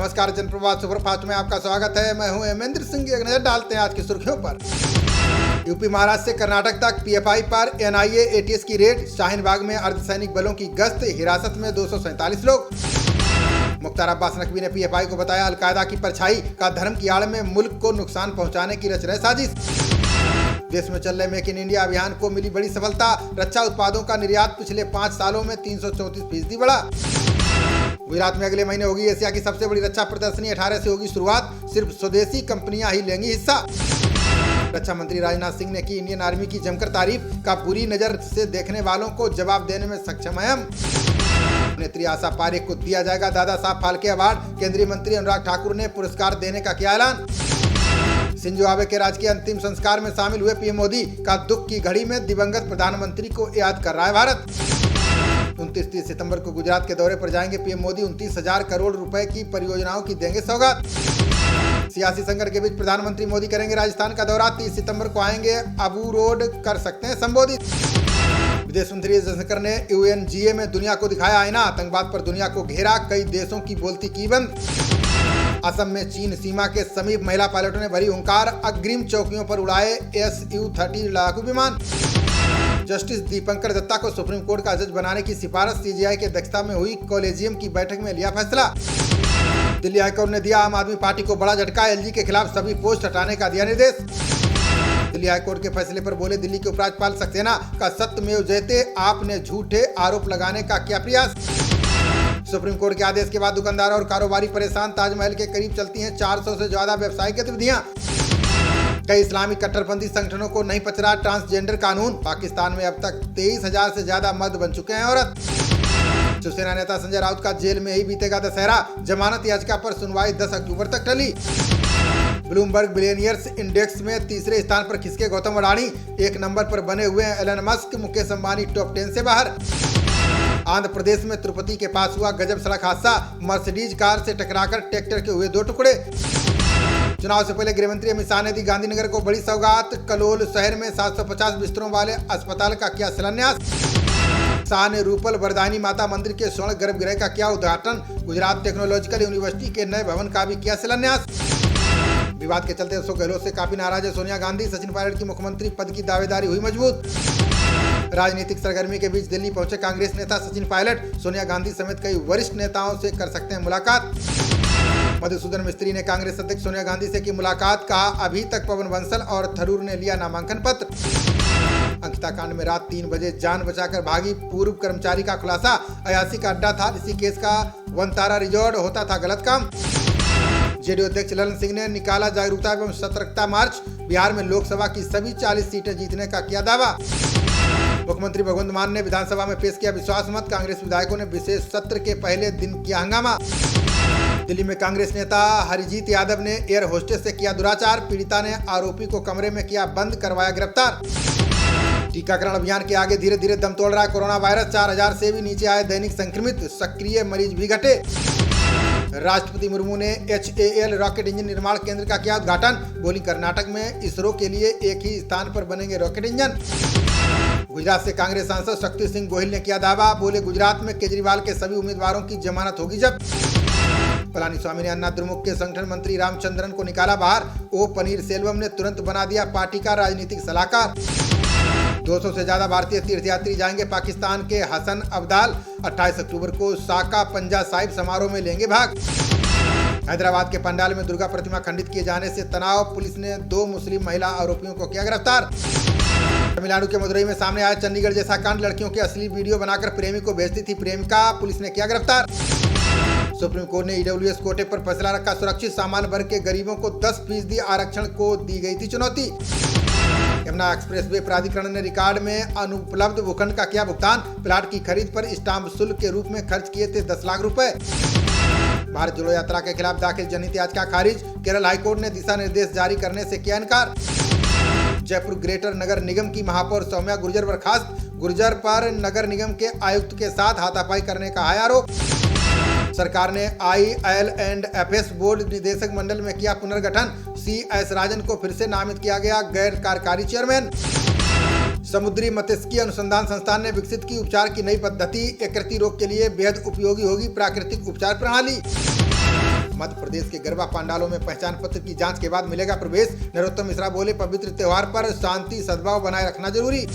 नमस्कार, जनप्रवाद सुपरफास्ट में आपका स्वागत है। मैं हूं हेमेंद्र सिंह। एक नजर डालते हैं आज की सुर्खियों पर। यूपी महाराष्ट्र से कर्नाटक तक पीएफआई पर एनआईए एटीएस की रेड। शाहीन बाग में अर्धसैनिक बलों की गश्त, हिरासत में 247 लोग। मुख्तार अब्बास नकवी ने पीएफआई को बताया अलकायदा की परछाई का, धर्म की आड़ में मुल्क को नुकसान पहुंचाने की रच रहे साजिश। देश में चल रहे मेक इन इंडिया अभियान को मिली बड़ी सफलता। रक्षा उत्पादों का निर्यात पिछले 5 सालों में 334% बढ़ा। गुजरात में अगले महीने होगी एशिया की सबसे बड़ी रक्षा प्रदर्शनी। 18 से होगी शुरुआत। सिर्फ स्वदेशी कंपनियां ही लेंगी हिस्सा। रक्षा मंत्री राजनाथ सिंह ने की इंडियन आर्मी की जमकर तारीफ का, बुरी नजर से देखने वालों को जवाब देने में सक्षम है हम। अभिनेत्री आशा पारेख को दिया जाएगा दादा साहब फाल्के अवार्ड। केंद्रीय मंत्री अनुराग ठाकुर ने पुरस्कार देने का किया ऐलान। शिंजो आबे के राजकीय अंतिम संस्कार में शामिल हुए पीएम मोदी का, दुख की घड़ी में दिवंगत प्रधानमंत्री को याद कर रहा है भारत। 29-30 सितंबर को गुजरात के दौरे पर जाएंगे पीएम मोदी। 29,000 करोड़ रुपए की परियोजनाओं की देंगे सौगात। सियासी संकट के बीच प्रधानमंत्री मोदी करेंगे राजस्थान का दौरा। 30 सितंबर को आएंगे, अबू रोड कर सकते हैं संबोधित। विदेश मंत्री जयशंकर ने यूएनजीए में दुनिया को दिखाया आईना। आतंकवाद पर दुनिया को घेरा, कई देशों की बोलती की बंद। असम में चीन सीमा के समीप महिला पायलटों ने भरी हुंकार। अग्रिम चौकियों पर उड़ाए Su-30 लड़ाकू विमान। जस्टिस दीपंकर दत्ता को सुप्रीम कोर्ट का जज बनाने की सिफारिश। सीजीआई की अध्यक्षता में हुई कॉलेजियम की बैठक में लिया फैसला। दिल्ली हाईकोर्ट ने दिया आम आदमी पार्टी को बड़ा झटका। एलजी के खिलाफ सभी पोस्ट हटाने का दिया निर्देश। दिल्ली हाईकोर्ट के फैसले पर बोले दिल्ली के उपराज्यपाल सक्सेना का, सत्यमेव जयते, आपने झूठे आरोप लगाने का किया प्रयास। सुप्रीम कोर्ट के आदेश के बाद दुकानदार और कारोबारी परेशान। ताजमहल के करीब चलती हैं 400 से ज्यादा व्यावसायिक गतिविधियां। कई इस्लामिक कट्टरपंथी संगठनों को नहीं पच रहा ट्रांसजेंडर कानून। पाकिस्तान में अब तक 23,000 से ज्यादा मर्द बन चुके हैं औरत। शिवसेना नेता संजय राउत का जेल में ही बीतेगा दशहरा। जमानत याचिका पर सुनवाई 10 अक्टूबर तक टली। ब्लूमबर्ग बिलियनियर्स इंडेक्स में तीसरे स्थान पर खिसके गौतम अडानी। 1 नंबर पर बने हुए हैं Elon Musk. Mukesh Ambani top 10 से बाहर। आंध्र प्रदेश में तिरुपति के पास हुआ गजब सड़क हादसा। मर्सिडीज कार से टकराकर ट्रैक्टर के हुए 2 टुकड़े। चुनाव से पहले गृहमंत्री अमित शाह ने दी गांधीनगर को बड़ी सौगात। कलोल शहर में 750 बिस्तरों वाले अस्पताल का किया शिलान्यास। शाह ने रूपल वरदायनी माता मंदिर के स्वर्ण गर्भगृह का किया उद्घाटन। गुजरात टेक्नोलॉजिकल यूनिवर्सिटी के नए भवन का भी किया शिलान्यास। विवाद के चलते अशोक गहलोत से काफी नाराज है सोनिया गांधी। सचिन पायलट की मुख्यमंत्री पद की दावेदारी हुई मजबूत। राजनीतिक सरगर्मी के बीच दिल्ली पहुंचे कांग्रेस नेता सचिन पायलट। सोनिया गांधी समेत कई वरिष्ठ नेताओं से कर सकते हैं मुलाकात। मधुसूदन मिस्त्री ने कांग्रेस अध्यक्ष सोनिया गांधी से की मुलाकात। कहा, अभी तक पवन बंसल और थरूर ने लिया नामांकन पत्र। अंकिता कांड में रात 3 बजे जान बचाकर भागी पूर्व कर्मचारी का खुलासा। अयासी का अड्डा था, इसी केस का वनतारा रिजॉर्ट होता था गलत काम। जेडीयू अध्यक्ष ललन सिंह ने निकाला जागरूकता एवं सतर्कता मार्च। बिहार में लोकसभा की सभी 40 सीटें जीतने का किया दावा। मुख्यमंत्री भगवंत मान ने विधानसभा में पेश किया विश्वास मत। कांग्रेस विधायकों ने विशेष सत्र के पहले दिन किया हंगामा। दिल्ली में कांग्रेस नेता हरिजीत यादव ने एयर होस्टेस से किया दुराचार। पीड़िता ने आरोपी को कमरे में किया बंद, करवाया गिरफ्तार। टीकाकरण अभियान के आगे धीरे धीरे दम तोड़ रहा है कोरोना वायरस। 4,000 से भी नीचे आए दैनिक संक्रमित। सक्रिय मरीज भी घटे। राष्ट्रपति मुर्मू ने HAL रॉकेट इंजन निर्माण केंद्र का किया उद्घाटन। बोली, कर्नाटक में इसरो के लिए एक ही स्थान पर बनेंगे रॉकेट इंजन। गुजरात से कांग्रेस सांसद शक्ति सिंह गोहिल ने किया दावा। बोले, गुजरात में केजरीवाल के सभी उम्मीदवारों की जमानत होगी जब्त। पलानीस्वामी ने अन्ना द्रमुक के संगठन मंत्री रामचंद्रन को निकाला बाहर। ओ पनीर सेल्वम ने तुरंत बना दिया पार्टी का राजनीतिक सलाहकार। 200 से ज्यादा भारतीय तीर्थयात्री जाएंगे पाकिस्तान के हसन अब्दाल। 28 अक्टूबर को साका पंजा साहिब समारोह में लेंगे भाग। हैदराबाद के पंडाल में दुर्गा प्रतिमा खंडित किए जाने से तनाव। पुलिस ने 2 मुस्लिम महिला आरोपियों को किया गिरफ्तार। तमिलनाडु के मदुरई में सामने आया चंडीगढ़ जैसा कांड। लड़कियों की असली वीडियो बनाकर प्रेमी को भेजती थी प्रेमिका। पुलिस ने किया गिरफ्तार। सुप्रीम कोर्ट ने EWS कोटे पर फैसला रखा सुरक्षित। सामान्य वर्ग के गरीबों को 10% आरक्षण को दी गई थी चुनौती। यमुना एक्सप्रेसवे प्राधिकरण ने रिकॉर्ड में अनुपलब्ध भूखंड का किया भुगतान। प्लाट की खरीद पर स्टाम्प शुल्क के रूप में खर्च किए थे 10 लाख रुपए। भारत जोड़ो यात्रा के खिलाफ दाखिल जनहित याचिका खारिज। केरल हाईकोर्ट ने दिशा निर्देश जारी करने से किया इनकार। जयपुर ग्रेटर नगर निगम की महापौर सौम्या गुर्जर बर्खास्त। गुर्जर पर नगर निगम के आयुक्त के साथ हाथापाई करने का है आरोप। सरकार ने IL&FS बोर्ड निदेशक मंडल में किया पुनर्गठन। CS राजन को फिर से नामित किया गया गैर कार्यकारी चेयरमैन। समुद्री मत्स्यिकी अनुसंधान संस्थान ने विकसित की उपचार की नई पद्धति। यकृति रोग के लिए बेहद उपयोगी होगी प्राकृतिक उपचार प्रणाली। मध्य प्रदेश के गरबा पंडालों में पहचान पत्र की जांच के बाद मिलेगा प्रवेश। नरोत्तम मिश्रा बोले, पवित्र त्योहार पर शांति सद्भाव बनाए रखना जरूरी।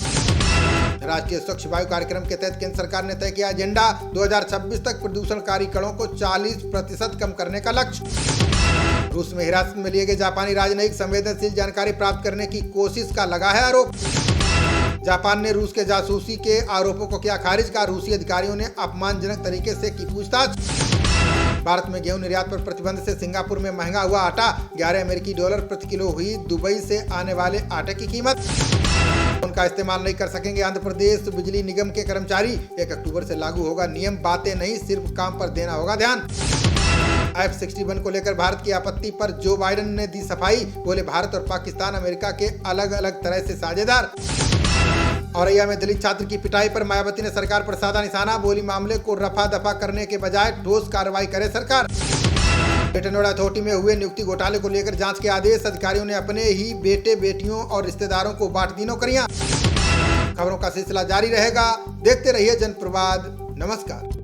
राष्ट्रीय स्वच्छ वायु कार्यक्रम के तहत केंद्र सरकार ने तय किया एजेंडा, 2026 तक प्रदूषणकारी कणों को 40% कम करने का लक्ष्य। रूस में हिरासत में लिए गए जापानी राजनयिक संवेदनशील जानकारी प्राप्त करने की कोशिश का लगा है आरोप। जापान ने रूस के जासूसी के आरोपों को किया खारिज, का रूसी अधिकारियों ने अपमानजनक तरीके से की पूछताछ। भारत में गेहूं निर्यात पर प्रतिबंध से सिंगापुर में महंगा हुआ आटा, $11 प्रति किलो हुई दुबई से आने वाले आटे की कीमत। उनका इस्तेमाल नहीं कर सकेंगे आंध्र प्रदेश बिजली निगम के कर्मचारी, 1 अक्टूबर से लागू होगा नियम, बातें नहीं सिर्फ काम पर देना होगा ध्यान। F-61 को लेकर भारत की आपत्ति पर जो बाइडेन ने दी सफाई, बोले भारत और पाकिस्तान अमेरिका के अलग अलग तरह से साझेदार। औरैया में दलित छात्र की पिटाई पर मायावती ने सरकार पर साधा निशाना, बोली मामले को रफा दफा करने के बजाय ठोस कार्रवाई करे सरकार। ग्रेटर नोएडा अथॉरिटी में हुए नियुक्ति घोटाले को लेकर जांच के आदेश, अधिकारियों ने अपने ही बेटे बेटियों और रिश्तेदारों को बांट दी नौकरियां। खबरों का सिलसिला जारी रहेगा, देखते रहिए जनप्रवाद। नमस्कार।